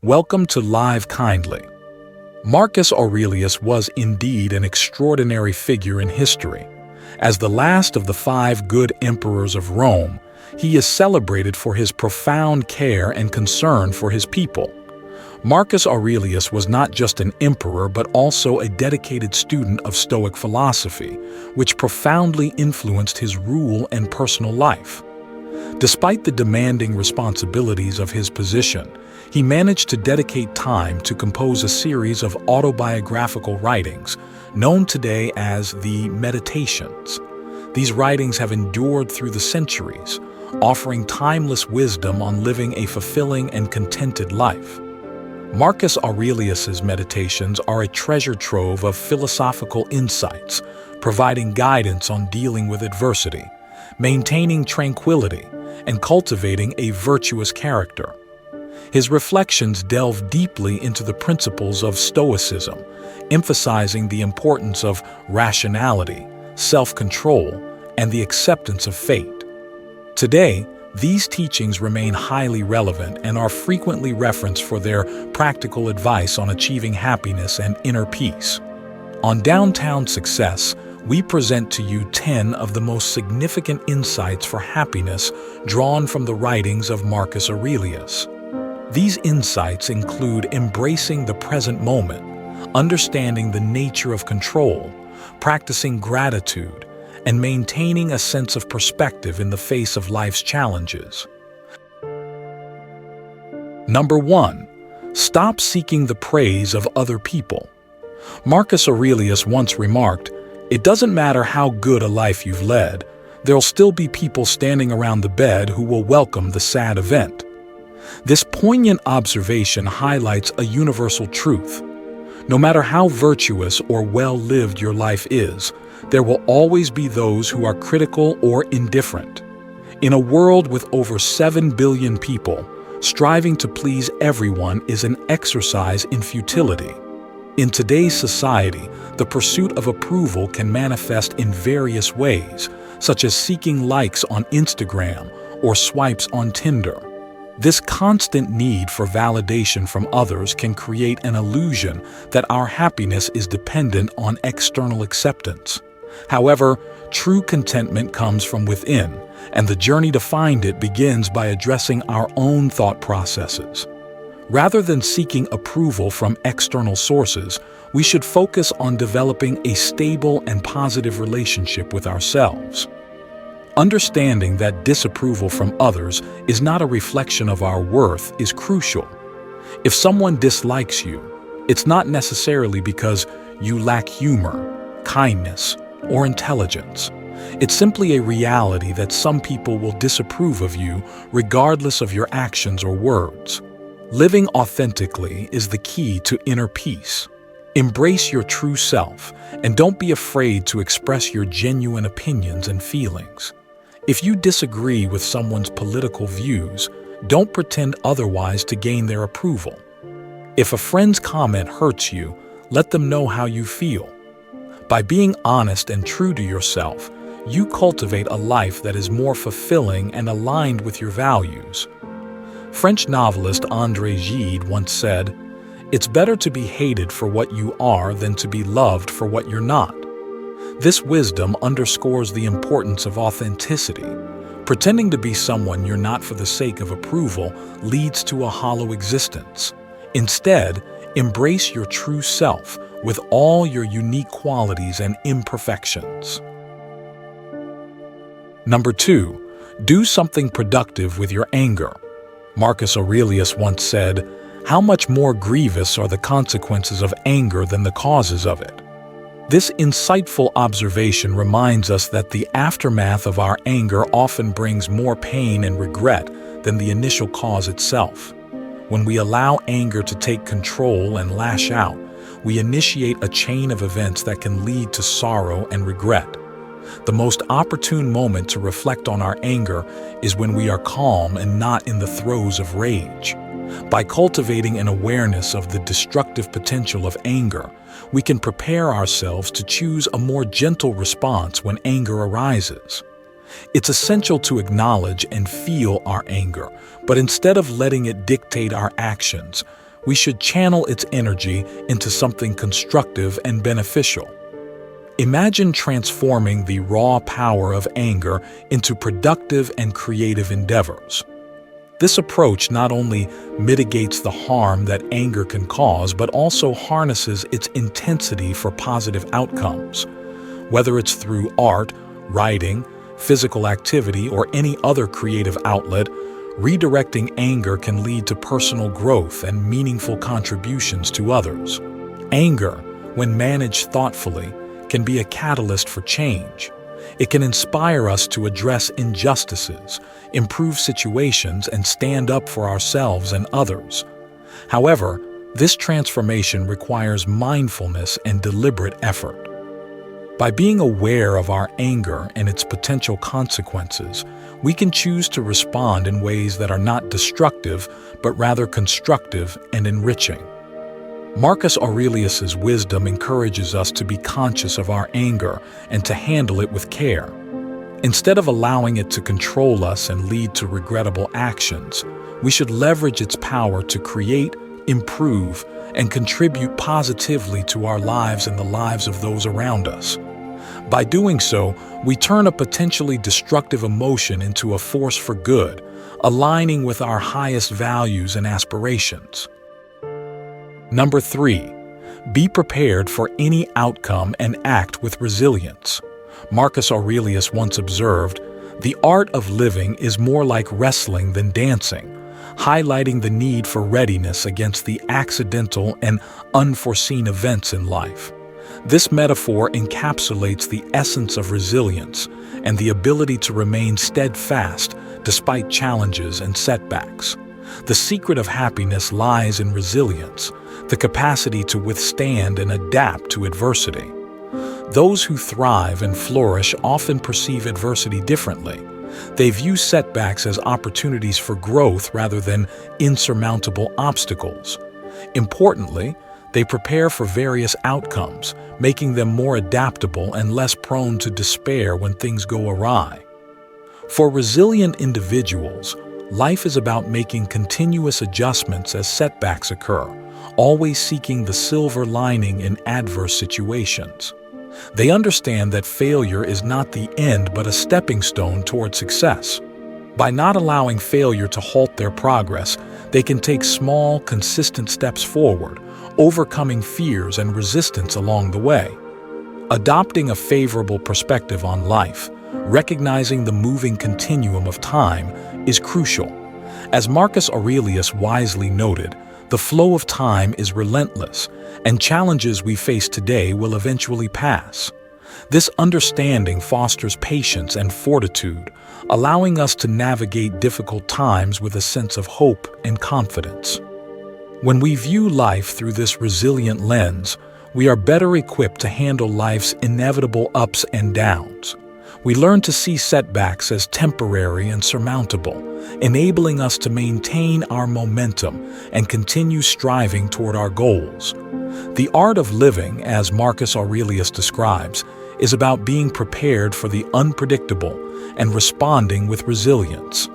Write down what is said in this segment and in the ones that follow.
Welcome to Live Kindly. Marcus Aurelius was indeed an extraordinary figure in history. As the last of the 5 good emperors of Rome, he is celebrated for his profound care and concern for his people. Marcus Aurelius was not just an emperor but also a dedicated student of Stoic philosophy, which profoundly influenced his rule and personal life. Despite the demanding responsibilities of his position, he managed to dedicate time to compose a series of autobiographical writings, known today as the Meditations. These writings have endured through the centuries, offering timeless wisdom on living a fulfilling and contented life. Marcus Aurelius's Meditations are a treasure trove of philosophical insights, providing guidance on dealing with adversity, maintaining tranquility, and cultivating a virtuous character. His reflections delve deeply into the principles of Stoicism, emphasizing the importance of rationality, self-control, and the acceptance of fate. Today, these teachings remain highly relevant and are frequently referenced for their practical advice on achieving happiness and inner peace. On Downtown Success, we present to you 10 of the most significant insights for happiness drawn from the writings of Marcus Aurelius. These insights include embracing the present moment, understanding the nature of control, practicing gratitude, and maintaining a sense of perspective in the face of life's challenges. Number 1. Stop seeking the praise of other people. Marcus Aurelius once remarked, "It doesn't matter how good a life you've led, there'll still be people standing around the bed who will welcome the sad event." This poignant observation highlights a universal truth. No matter how virtuous or well-lived your life is, there will always be those who are critical or indifferent. In a world with over 7 billion people, striving to please everyone is an exercise in futility. In today's society, the pursuit of approval can manifest in various ways, such as seeking likes on Instagram or swipes on Tinder. This constant need for validation from others can create an illusion that our happiness is dependent on external acceptance. However, true contentment comes from within, and the journey to find it begins by addressing our own thought processes. Rather than seeking approval from external sources, we should focus on developing a stable and positive relationship with ourselves. Understanding that disapproval from others is not a reflection of our worth is crucial. If someone dislikes you, it's not necessarily because you lack humor, kindness, or intelligence. It's simply a reality that some people will disapprove of you regardless of your actions or words. Living authentically is the key to inner peace. Embrace your true self, and don't be afraid to express your genuine opinions and feelings. If you disagree with someone's political views, don't pretend otherwise to gain their approval. If a friend's comment hurts you, let them know how you feel. By being honest and true to yourself, you cultivate a life that is more fulfilling and aligned with your values. French novelist André Gide once said, "It's better to be hated for what you are than to be loved for what you're not." This wisdom underscores the importance of authenticity. Pretending to be someone you're not for the sake of approval leads to a hollow existence. Instead, embrace your true self with all your unique qualities and imperfections. Number 2. Do something productive with your anger. Marcus Aurelius once said, "How much more grievous are the consequences of anger than the causes of it?" This insightful observation reminds us that the aftermath of our anger often brings more pain and regret than the initial cause itself. When we allow anger to take control and lash out, we initiate a chain of events that can lead to sorrow and regret. The most opportune moment to reflect on our anger is when we are calm and not in the throes of rage. By cultivating an awareness of the destructive potential of anger, we can prepare ourselves to choose a more gentle response when anger arises. It's essential to acknowledge and feel our anger, but instead of letting it dictate our actions, we should channel its energy into something constructive and beneficial. Imagine transforming the raw power of anger into productive and creative endeavors. This approach not only mitigates the harm that anger can cause, but also harnesses its intensity for positive outcomes. Whether it's through art, writing, physical activity, or any other creative outlet, redirecting anger can lead to personal growth and meaningful contributions to others. Anger, when managed thoughtfully, can be a catalyst for change. It can inspire us to address injustices, improve situations, and stand up for ourselves and others. However, this transformation requires mindfulness and deliberate effort. By being aware of our anger and its potential consequences, we can choose to respond in ways that are not destructive, but rather constructive and enriching. Marcus Aurelius's wisdom encourages us to be conscious of our anger and to handle it with care. Instead of allowing it to control us and lead to regrettable actions, we should leverage its power to create, improve, and contribute positively to our lives and the lives of those around us. By doing so, we turn a potentially destructive emotion into a force for good, aligning with our highest values and aspirations. Number 3, be prepared for any outcome and act with resilience. Marcus Aurelius once observed, "The art of living is more like wrestling than dancing," highlighting the need for readiness against the accidental and unforeseen events in life. This metaphor encapsulates the essence of resilience and the ability to remain steadfast despite challenges and setbacks. The secret of happiness lies in resilience, the capacity to withstand and adapt to adversity. Those who thrive and flourish often perceive adversity differently. They view setbacks as opportunities for growth rather than insurmountable obstacles. Importantly, they prepare for various outcomes, making them more adaptable and less prone to despair when things go awry. For resilient individuals, life is about making continuous adjustments as setbacks occur, always seeking the silver lining in adverse situations. They understand that failure is not the end but a stepping stone toward success. By not allowing failure to halt their progress, they can take small, consistent steps forward, overcoming fears and resistance along the way. Adopting a favorable perspective on life, recognizing the moving continuum of time, is crucial. As Marcus Aurelius wisely noted, the flow of time is relentless, and challenges we face today will eventually pass. This understanding fosters patience and fortitude, allowing us to navigate difficult times with a sense of hope and confidence. When we view life through this resilient lens, we are better equipped to handle life's inevitable ups and downs. We learn to see setbacks as temporary and surmountable, enabling us to maintain our momentum and continue striving toward our goals. The art of living, as Marcus Aurelius describes, is about being prepared for the unpredictable and responding with resilience.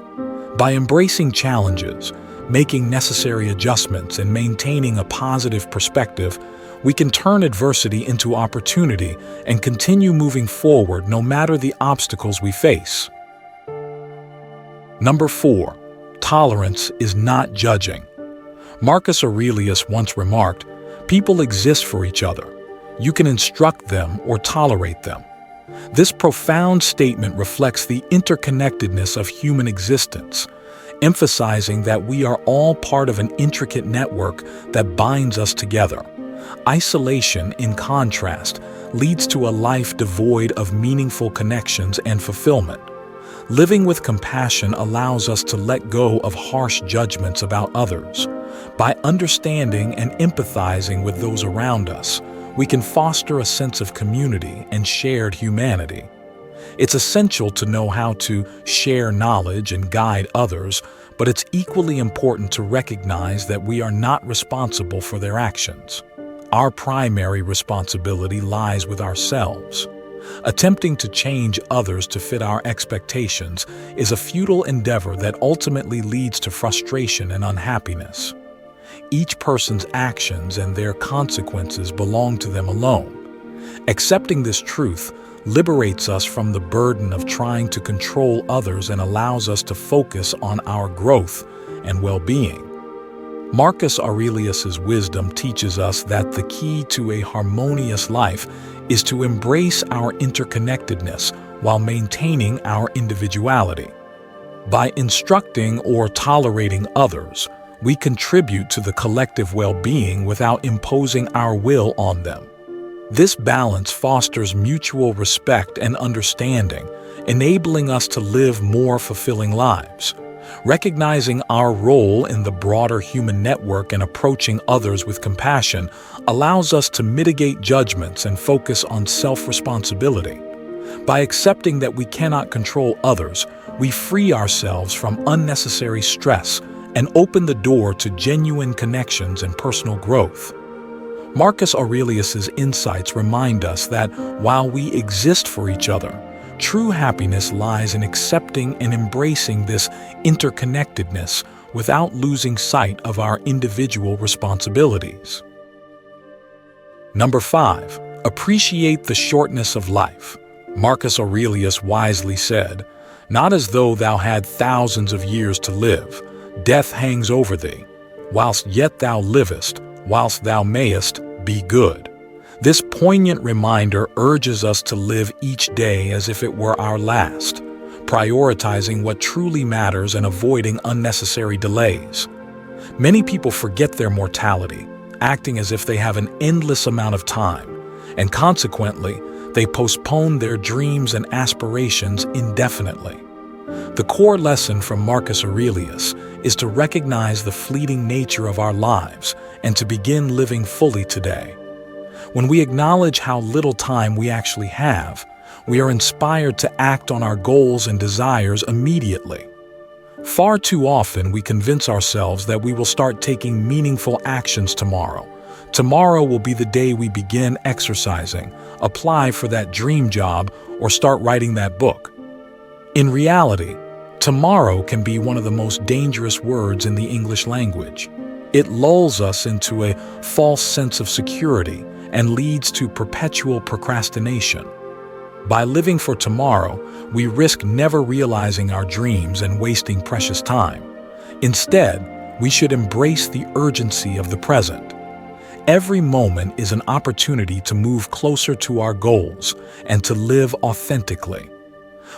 By embracing challenges, making necessary adjustments, and maintaining a positive perspective, we can turn adversity into opportunity and continue moving forward no matter the obstacles we face. Number 4, tolerance is not judging. Marcus Aurelius once remarked, "People exist for each other. You can instruct them or tolerate them." This profound statement reflects the interconnectedness of human existence, emphasizing that we are all part of an intricate network that binds us together. Isolation, in contrast, leads to a life devoid of meaningful connections and fulfillment. Living with compassion allows us to let go of harsh judgments about others. By understanding and empathizing with those around us, we can foster a sense of community and shared humanity. It's essential to know how to share knowledge and guide others, but it's equally important to recognize that we are not responsible for their actions. Our primary responsibility lies with ourselves. Attempting to change others to fit our expectations is a futile endeavor that ultimately leads to frustration and unhappiness. Each person's actions and their consequences belong to them alone. Accepting this truth liberates us from the burden of trying to control others and allows us to focus on our growth and well-being. Marcus Aurelius's wisdom teaches us that the key to a harmonious life is to embrace our interconnectedness while maintaining our individuality. By instructing or tolerating others, we contribute to the collective well-being without imposing our will on them. This balance fosters mutual respect and understanding, enabling us to live more fulfilling lives. Recognizing our role in the broader human network and approaching others with compassion allows us to mitigate judgments and focus on self-responsibility. By accepting that we cannot control others, we free ourselves from unnecessary stress and open the door to genuine connections and personal growth. Marcus Aurelius's insights remind us that while we exist for each other, true happiness lies in accepting and embracing this interconnectedness without losing sight of our individual responsibilities. Number 5. Appreciate the shortness of life. Marcus Aurelius wisely said, "Not as though thou had thousands of years to live. Death hangs over thee. Whilst yet thou livest, whilst thou mayest, be good." This poignant reminder urges us to live each day as if it were our last, prioritizing what truly matters and avoiding unnecessary delays. Many people forget their mortality, acting as if they have an endless amount of time, and consequently, they postpone their dreams and aspirations indefinitely. The core lesson from Marcus Aurelius is to recognize the fleeting nature of our lives and to begin living fully today. When we acknowledge how little time we actually have, we are inspired to act on our goals and desires immediately. Far too often, we convince ourselves that we will start taking meaningful actions tomorrow. Tomorrow will be the day we begin exercising, apply for that dream job, or start writing that book. In reality, tomorrow can be one of the most dangerous words in the English language. It lulls us into a false sense of security and leads to perpetual procrastination. By living for tomorrow, we risk never realizing our dreams and wasting precious time. Instead, we should embrace the urgency of the present. Every moment is an opportunity to move closer to our goals and to live authentically.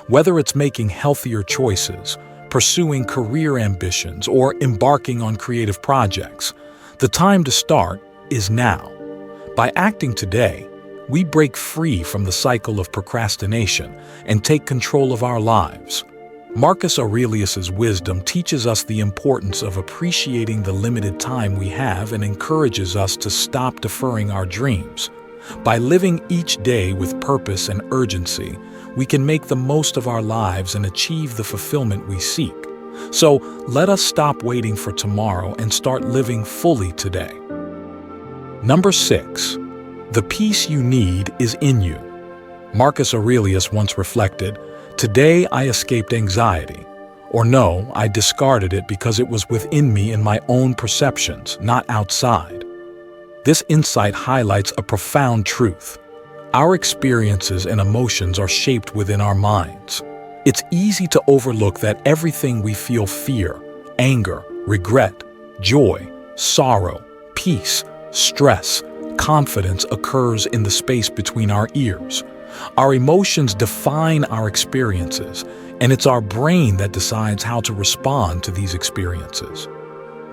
Whether it's making healthier choices, pursuing career ambitions, or embarking on creative projects, the time to start is now. By acting today, we break free from the cycle of procrastination and take control of our lives. Marcus Aurelius's wisdom teaches us the importance of appreciating the limited time we have and encourages us to stop deferring our dreams. By living each day with purpose and urgency, we can make the most of our lives and achieve the fulfillment we seek. So let us stop waiting for tomorrow and start living fully today. Number 6. The peace you need is in you. Marcus Aurelius once reflected, "Today I escaped anxiety." Or no, I discarded it because it was within me in my own perceptions, not outside. This insight highlights a profound truth. Our experiences and emotions are shaped within our minds. It's easy to overlook that everything we feel, fear, anger, regret, joy, sorrow, peace, stress, confidence, occurs in the space between our ears. Our emotions define our experiences, and it's our brain that decides how to respond to these experiences.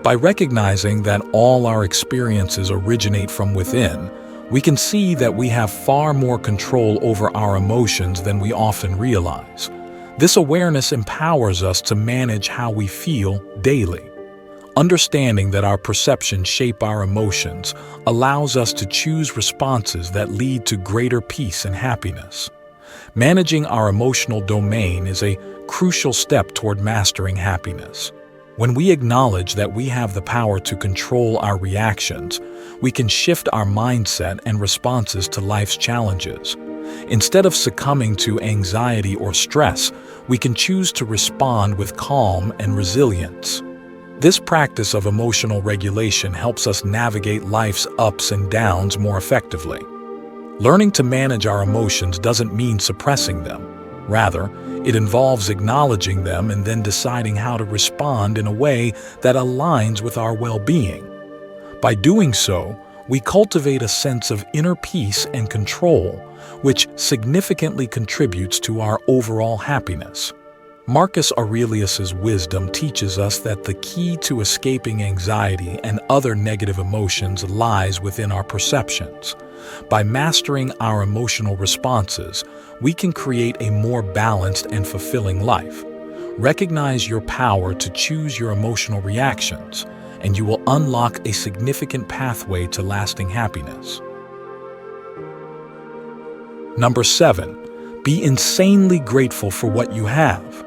By recognizing that all our experiences originate from within, we can see that we have far more control over our emotions than we often realize. This awareness empowers us to manage how we feel daily. Understanding that our perceptions shape our emotions allows us to choose responses that lead to greater peace and happiness. Managing our emotional domain is a crucial step toward mastering happiness. When we acknowledge that we have the power to control our reactions, we can shift our mindset and responses to life's challenges. Instead of succumbing to anxiety or stress, we can choose to respond with calm and resilience. This practice of emotional regulation helps us navigate life's ups and downs more effectively. Learning to manage our emotions doesn't mean suppressing them. Rather, it involves acknowledging them and then deciding how to respond in a way that aligns with our well-being. By doing so, we cultivate a sense of inner peace and control, which significantly contributes to our overall happiness. Marcus Aurelius's wisdom teaches us that the key to escaping anxiety and other negative emotions lies within our perceptions. By mastering our emotional responses, we can create a more balanced and fulfilling life. Recognize your power to choose your emotional reactions, and you will unlock a significant pathway to lasting happiness. Number 7. Be insanely grateful for what you have.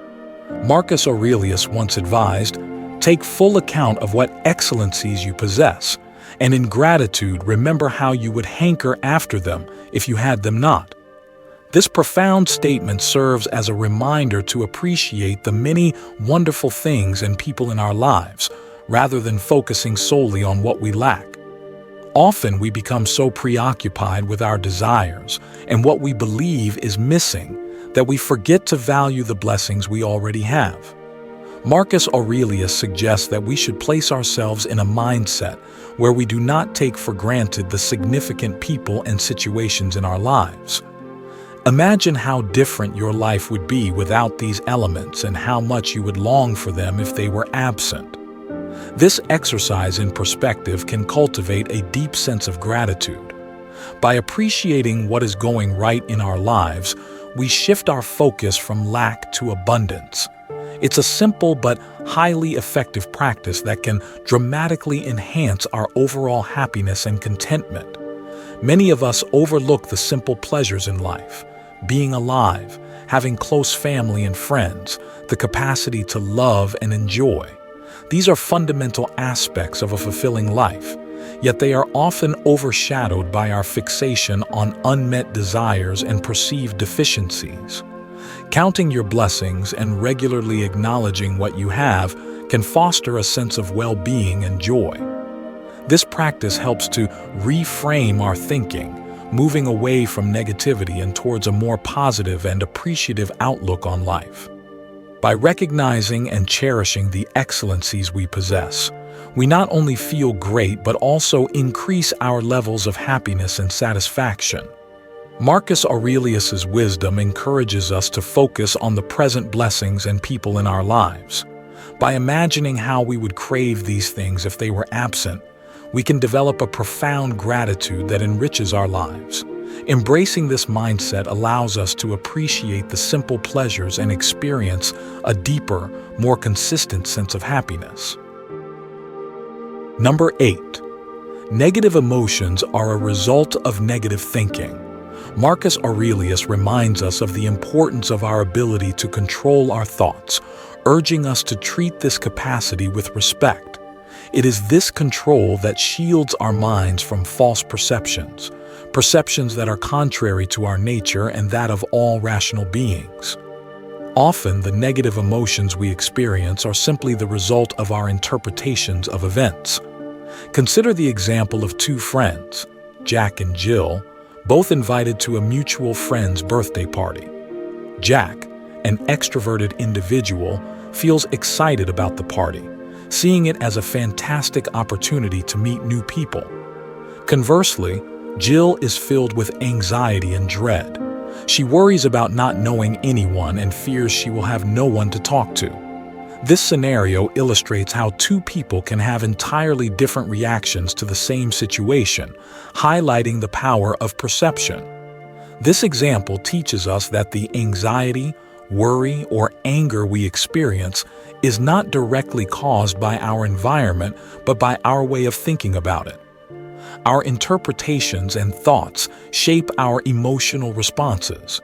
Marcus Aurelius once advised, "Take full account of what excellencies you possess, and in gratitude remember how you would hanker after them if you had them not." This profound statement serves as a reminder to appreciate the many wonderful things and people in our lives, rather than focusing solely on what we lack. Often we become so preoccupied with our desires and what we believe is missing that we forget to value the blessings we already have. Marcus Aurelius suggests that we should place ourselves in a mindset where we do not take for granted the significant people and situations in our lives. Imagine how different your life would be without these elements and how much you would long for them if they were absent. This exercise in perspective can cultivate a deep sense of gratitude. By appreciating what is going right in our lives, we shift our focus from lack to abundance. It's a simple but highly effective practice that can dramatically enhance our overall happiness and contentment. Many of us overlook the simple pleasures in life: being alive, having close family and friends, the capacity to love and enjoy. These are fundamental aspects of a fulfilling life, yet they are often overshadowed by our fixation on unmet desires and perceived deficiencies. Counting your blessings and regularly acknowledging what you have can foster a sense of well-being and joy. This practice helps to reframe our thinking, moving away from negativity and towards a more positive and appreciative outlook on life. By recognizing and cherishing the excellencies we possess, we not only feel great but also increase our levels of happiness and satisfaction. Marcus Aurelius's wisdom encourages us to focus on the present blessings and people in our lives. By imagining how we would crave these things if they were absent, we can develop a profound gratitude that enriches our lives. Embracing this mindset allows us to appreciate the simple pleasures and experience a deeper, more consistent sense of happiness. Number 8. Negative emotions are a result of negative thinking. Marcus Aurelius reminds us of the importance of our ability to control our thoughts, urging us to treat this capacity with respect. It is this control that shields our minds from false perceptions that are contrary to our nature and that of all rational beings. Often, the negative emotions we experience are simply the result of our interpretations of events. Consider the example of two friends, Jack and Jill, both invited to a mutual friend's birthday party. Jack, an extroverted individual, feels excited about the party, seeing it as a fantastic opportunity to meet new people. Conversely, Jill is filled with anxiety and dread. She worries about not knowing anyone and fears she will have no one to talk to. This scenario illustrates how two people can have entirely different reactions to the same situation, highlighting the power of perception. This example teaches us that the anxiety, worry, or anger we experience is not directly caused by our environment, but by our way of thinking about it. Our interpretations and thoughts shape our emotional responses.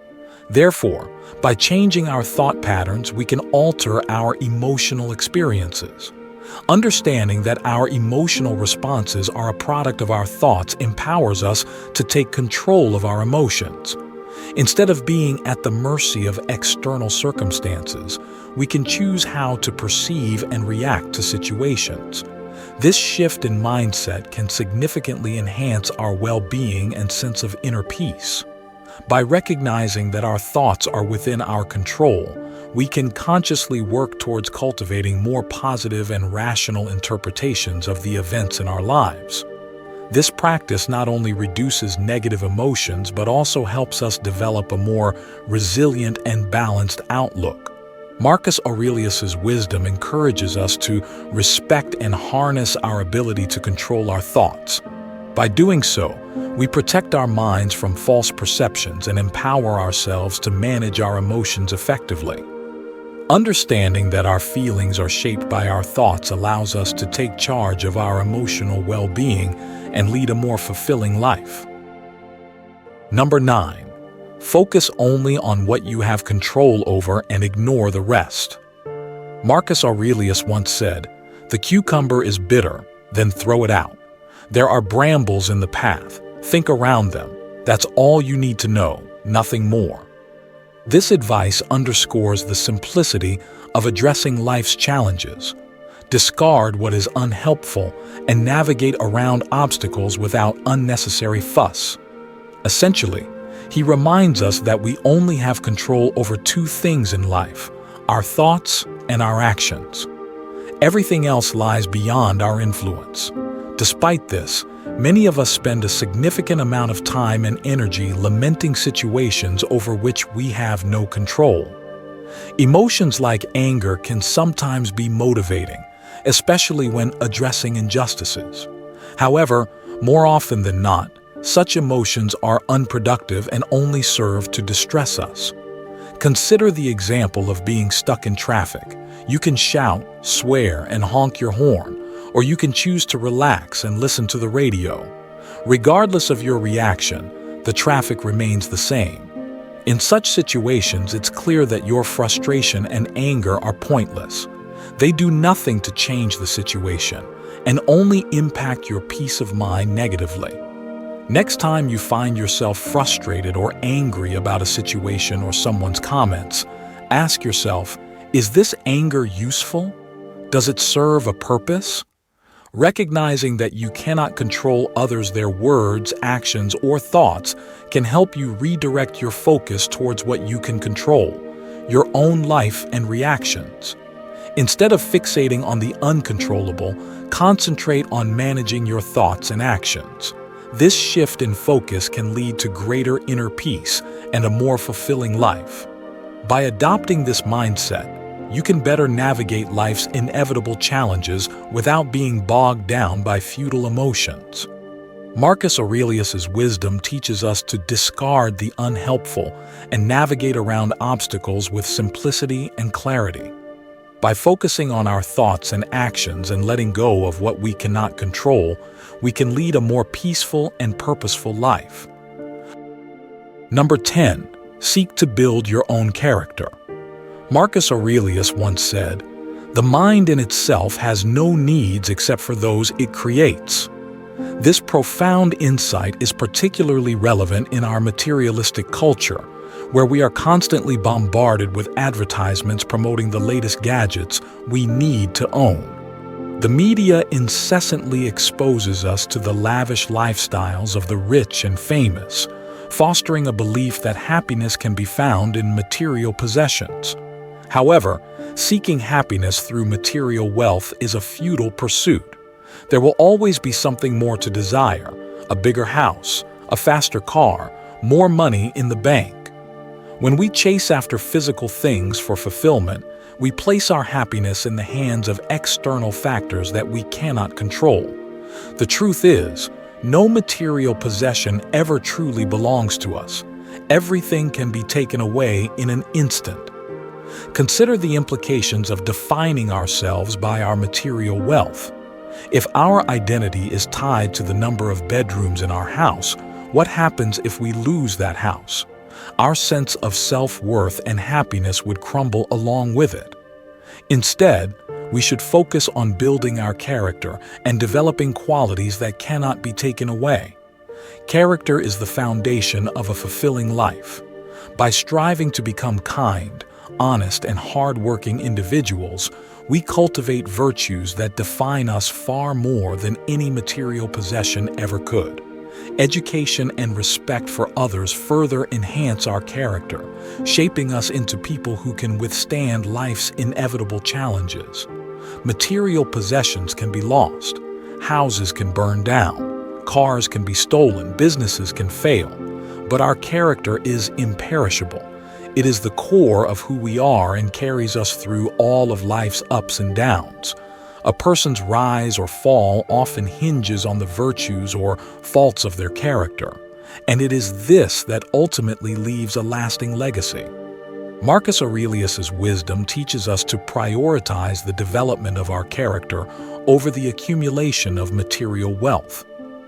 Therefore, by changing our thought patterns, we can alter our emotional experiences. Understanding that our emotional responses are a product of our thoughts empowers us to take control of our emotions. Instead of being at the mercy of external circumstances, we can choose how to perceive and react to situations. This shift in mindset can significantly enhance our well-being and sense of inner peace. By recognizing that our thoughts are within our control, we can consciously work towards cultivating more positive and rational interpretations of the events in our lives. This practice not only reduces negative emotions but also helps us develop a more resilient and balanced outlook. Marcus Aurelius's wisdom encourages us to respect and harness our ability to control our thoughts. By doing so, we protect our minds from false perceptions and empower ourselves to manage our emotions effectively. Understanding that our feelings are shaped by our thoughts allows us to take charge of our emotional well-being and lead a more fulfilling life. Number 9. Focus only on what you have control over and ignore the rest. Marcus Aurelius once said, "The cucumber is bitter, then throw it out. There are brambles in the path. Think around them. That's all you need to know, nothing more." This advice underscores the simplicity of addressing life's challenges. Discard what is unhelpful and navigate around obstacles without unnecessary fuss. Essentially, he reminds us that we only have control over two things in life: our thoughts and our actions. Everything else lies beyond our influence. Despite this, many of us spend a significant amount of time and energy lamenting situations over which we have no control. Emotions like anger can sometimes be motivating, especially when addressing injustices. However, more often than not, such emotions are unproductive and only serve to distress us. Consider the example of being stuck in traffic. You can shout, swear, and honk your horn, or you can choose to relax and listen to the radio. Regardless of your reaction, the traffic remains the same. In such situations, it's clear that your frustration and anger are pointless. They do nothing to change the situation and only impact your peace of mind negatively. Next time you find yourself frustrated or angry about a situation or someone's comments, ask yourself, is this anger useful? Does it serve a purpose? Recognizing that you cannot control others, their words, actions, or thoughts can help you redirect your focus towards what you can control, your own life and reactions. Instead of fixating on the uncontrollable, concentrate on managing your thoughts and actions. This shift in focus can lead to greater inner peace and a more fulfilling life. By adopting this mindset, you can better navigate life's inevitable challenges without being bogged down by futile emotions. Marcus Aurelius's wisdom teaches us to discard the unhelpful and navigate around obstacles with simplicity and clarity. By focusing on our thoughts and actions and letting go of what we cannot control, we can lead a more peaceful and purposeful life. Number 10. Seek to build your own character. Marcus Aurelius once said, "The mind in itself has no needs except for those it creates." This profound insight is particularly relevant in our materialistic culture, where we are constantly bombarded with advertisements promoting the latest gadgets we need to own. The media incessantly exposes us to the lavish lifestyles of the rich and famous, fostering a belief that happiness can be found in material possessions. However, seeking happiness through material wealth is a futile pursuit. There will always be something more to desire: a bigger house, a faster car, more money in the bank. When we chase after physical things for fulfillment, we place our happiness in the hands of external factors that we cannot control. The truth is, no material possession ever truly belongs to us. Everything can be taken away in an instant. Consider the implications of defining ourselves by our material wealth. If our identity is tied to the number of bedrooms in our house, what happens if we lose that house? Our sense of self-worth and happiness would crumble along with it. Instead, we should focus on building our character and developing qualities that cannot be taken away. Character is the foundation of a fulfilling life. By striving to become kind, honest, and hard-working individuals, we cultivate virtues that define us far more than any material possession ever could. Education and respect for others further enhance our character, shaping us into people who can withstand life's inevitable challenges. Material possessions can be lost, houses can burn down, cars can be stolen, businesses can fail, but our character is imperishable. It is the core of who we are and carries us through all of life's ups and downs. A person's rise or fall often hinges on the virtues or faults of their character, and it is this that ultimately leaves a lasting legacy. Marcus Aurelius's wisdom teaches us to prioritize the development of our character over the accumulation of material wealth.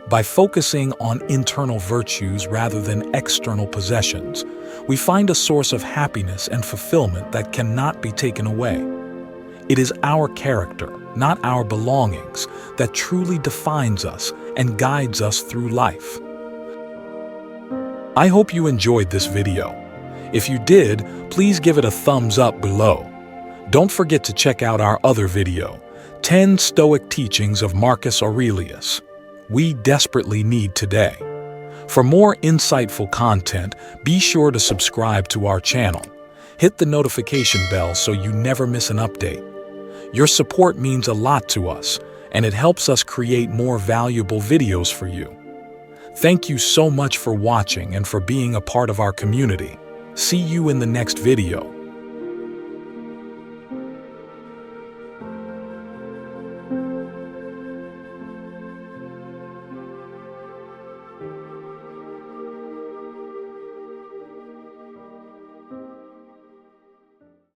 By focusing on internal virtues rather than external possessions, we find a source of happiness and fulfillment that cannot be taken away. It is our character, not our belongings, that truly defines us and guides us through life. I hope you enjoyed this video. If you did, please give it a thumbs up below. Don't forget to check out our other video, 10 Stoic Teachings of Marcus Aurelius. We desperately need today. For more insightful content, be sure to subscribe to our channel. Hit the notification bell so you never miss an update. Your support means a lot to us, and it helps us create more valuable videos for you. Thank you so much for watching and for being a part of our community. See you in the next video.